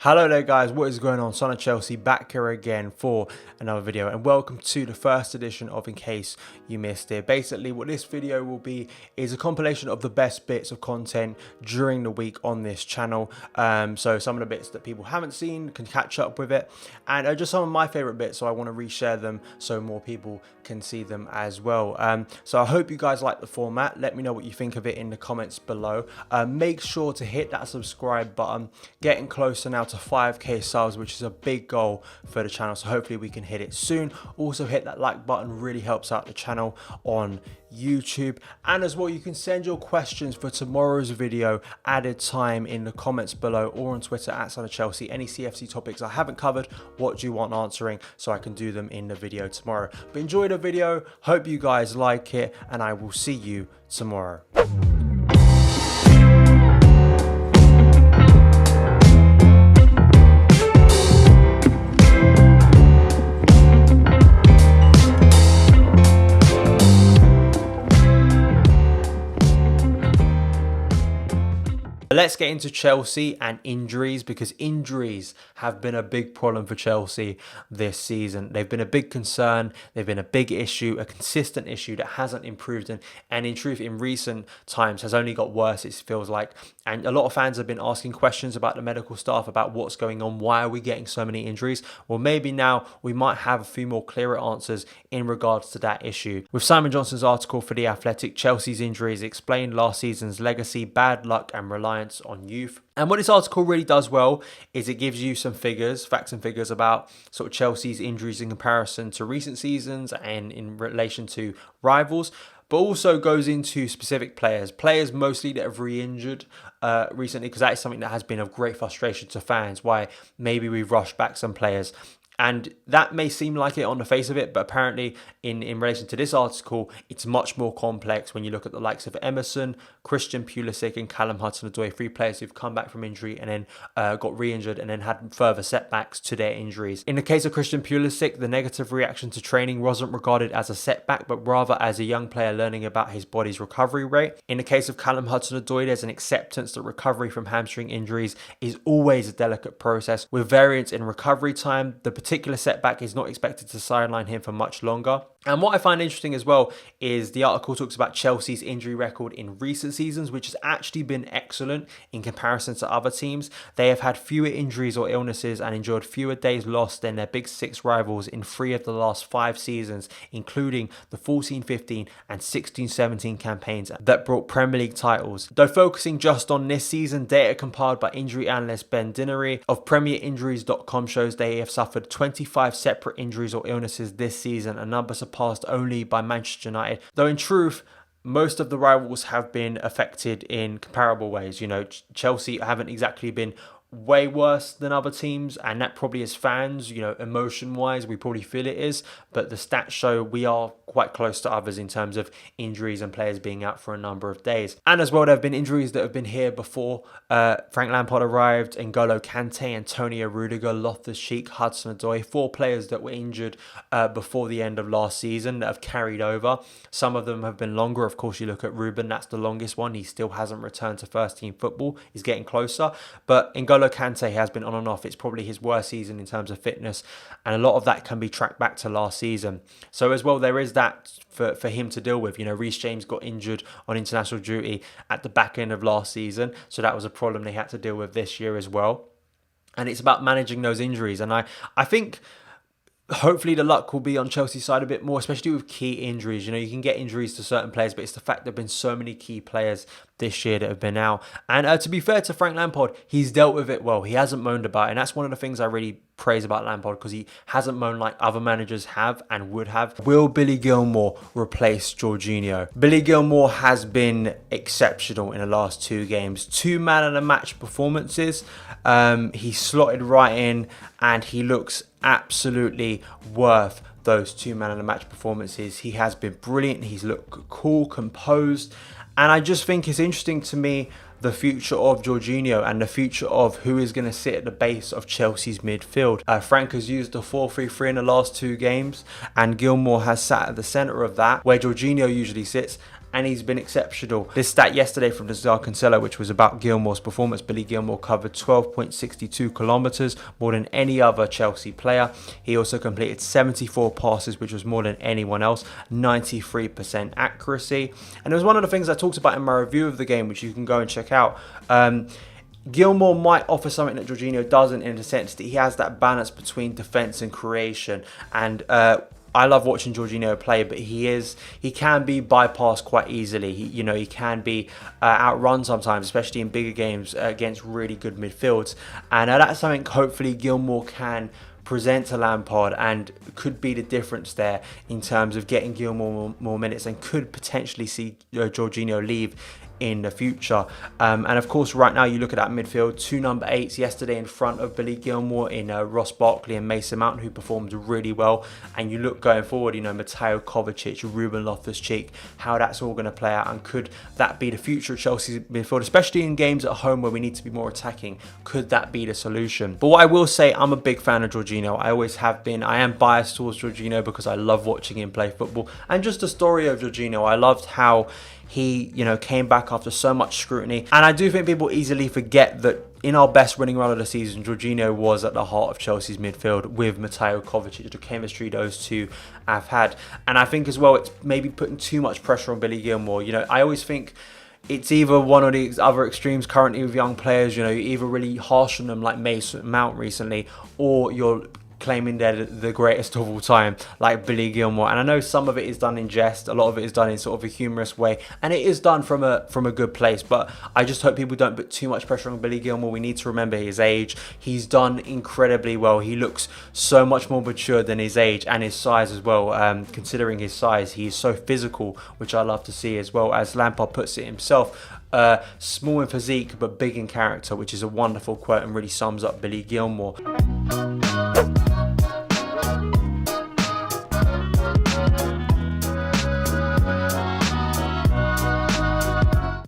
Hello there guys, what is going on? Son of Chelsea back here again for another video, and welcome to the first edition of In Case You Missed It. Basically what this video will be is a compilation of the best bits of content during the week on this channel. So some of the bits that people haven't seen can catch up with it, and just some of my favorite bits, so I want to reshare them so more people can see them as well. So I hope you guys like the format. Let me know what you think of it in the comments below. Make sure to hit that subscribe button. Getting closer now to 5k subs, which is a big goal for the channel, so hopefully we can hit it soon. Also hit that like button, really helps out the channel on YouTube. And as well, you can send your questions for tomorrow's video added time in the comments below, or on Twitter at Son of Chelsea. Any CFC topics I haven't covered, what do you want answering, so I can do them in the video tomorrow. But enjoy the video, hope you guys like it, and I will see you tomorrow. Let's get into Chelsea and injuries, because injuries have been a big problem for Chelsea this season. They've been a big concern, they've been a big issue, a consistent issue that hasn't improved, and in truth in recent times has only got worse, it feels like. And a lot of fans have been asking questions about the medical staff, about what's going on, why are we getting so many injuries? Well, maybe now we might have a few more clearer answers in regards to that issue. With Simon Johnson's article for The Athletic, Chelsea's injuries explain last season's legacy, bad luck and reliance on youth. And what this article really does well is it gives you some figures, facts and figures about sort of Chelsea's injuries in comparison to recent seasons and in relation to rivals, but also goes into specific players mostly that have re-injured recently, because that is something that has been of great frustration to fans, why maybe we've rushed back some players. And that may seem like it on the face of it, but apparently in relation to this article, it's much more complex when you look at the likes of Emerson, Christian Pulisic and Callum Hudson-ODOI, three players who've come back from injury and then got re-injured and then had further setbacks to their injuries. In the case of Christian Pulisic, the negative reaction to training wasn't regarded as a setback, but rather as a young player learning about his body's recovery rate. In the case of Callum Hudson-ODOI, there's an acceptance that recovery from hamstring injuries is always a delicate process, with variance in recovery time. The particular setback is not expected to sideline him for much longer. And what I find interesting as well is the article talks about Chelsea's injury record in recent seasons, which has actually been excellent in comparison to other teams. They have had fewer injuries or illnesses and enjoyed fewer days lost than their big six rivals in 3 of the last 5 seasons, including the 14-15 and 16-17 campaigns that brought Premier League titles. Though focusing just on this season, data compiled by injury analyst Ben Dinnery of PremierInjuries.com shows they have suffered 25 separate injuries or illnesses this season, a number surpassed only by Manchester United. Though in truth, most of the rivals have been affected in comparable ways. You know, Chelsea haven't exactly been way worse than other teams, and that probably as fans, you know, emotion wise we probably feel it is, but the stats show we are quite close to others in terms of injuries and players being out for a number of days. And as well, there have been injuries that have been here before Frank Lampard arrived. N'Golo Kante, Antonio Rudiger, Loftus-Cheek, HUDSON-ODOI, 4 players that were injured before the end of last season that have carried over. Some of them have been longer. Of course, you look at Ruben, that's the longest one. He still hasn't returned to first team football. He's getting closer, but N'Golo Kante has been on and off. It's probably his worst season in terms of fitness, and a lot of that can be tracked back to last season. So as well, there is that for him to deal with. You know, Reece James got injured on international duty at the back end of last season, so that was a problem they had to deal with this year as well. And it's about managing those injuries, and I think hopefully the luck will be on Chelsea's side a bit more, especially with key injuries. You know, you can get injuries to certain players, but it's the fact there have been so many key players this year that have been out. And to be fair to Frank Lampard, he's dealt with it well. He hasn't moaned about it, and that's one of the things I really praise about Lampard, because he hasn't moaned like other managers have and would have. Will Billy Gilmour replace Jorginho? Billy Gilmour has been exceptional in the last 2 games. 2 man of the match performances. He slotted right in, and he looks absolutely worth those 2 man of the match performances. He has been brilliant. He's looked cool, composed, and I just think it's interesting to me the future of Jorginho and the future of who is going to sit at the base of Chelsea's midfield. Frank has used the 4-3-3 in the last 2 games, and Gilmour has sat at the centre of that, where Jorginho usually sits. and he's been exceptional. This stat yesterday from the Cancelo, which was about Gilmour's performance. Billy Gilmour covered 12.62 kilometers, more than any other Chelsea player. He also completed 74 passes, which was more than anyone else, 93% accuracy. And it was one of the things I talked about in my review of the game, which you can go and check out. Gilmour might offer something that Jorginho doesn't, in the sense that he has that balance between defense and creation. And I love watching Jorginho play, but he can be bypassed quite easily. He can be outrun sometimes, especially in bigger games against really good midfields. And that's something hopefully Gilmour can present to Lampard, and could be the difference there in terms of getting Gilmour more minutes, and could potentially see Jorginho leave in the future. And of course, right now you look at that midfield, 2 number 8s yesterday in front of Billy Gilmour in Ross Barkley and Mason Mount, who performed really well. And you look going forward, Mateo Kovacic, Ruben Loftus-Cheek, how that's all going to play out, and could that be the future of Chelsea's midfield, especially in games at home where we need to be more attacking? Could that be the solution? But what I will say, I'm a big fan of Jorginho. I always have been. I am biased towards Jorginho because I love watching him play football, and just the story of Jorginho. I loved how he, came back after so much scrutiny. And I do think people easily forget that in our best winning run of the season, Jorginho was at the heart of Chelsea's midfield with Mateo Kovacic, the chemistry those two have had. And I think as well, it's maybe putting too much pressure on Billy Gilmour. I always think it's either one of the other extremes currently with young players. You're either really harsh on them like Mason Mount recently, or you're claiming they're the greatest of all time like Billy Gilmour. And I know some of it is done in jest, a lot of it is done in sort of a humorous way, and it is done from a good place. But I just hope people don't put too much pressure on Billy Gilmour. We need to remember his age. He's done incredibly well. He looks so much more mature than his age, and his size as well. Considering his size, he is so physical, which I love to see, as well as Lampard puts it himself. Small in physique but big in character, which is a wonderful quote and really sums up Billy Gilmour.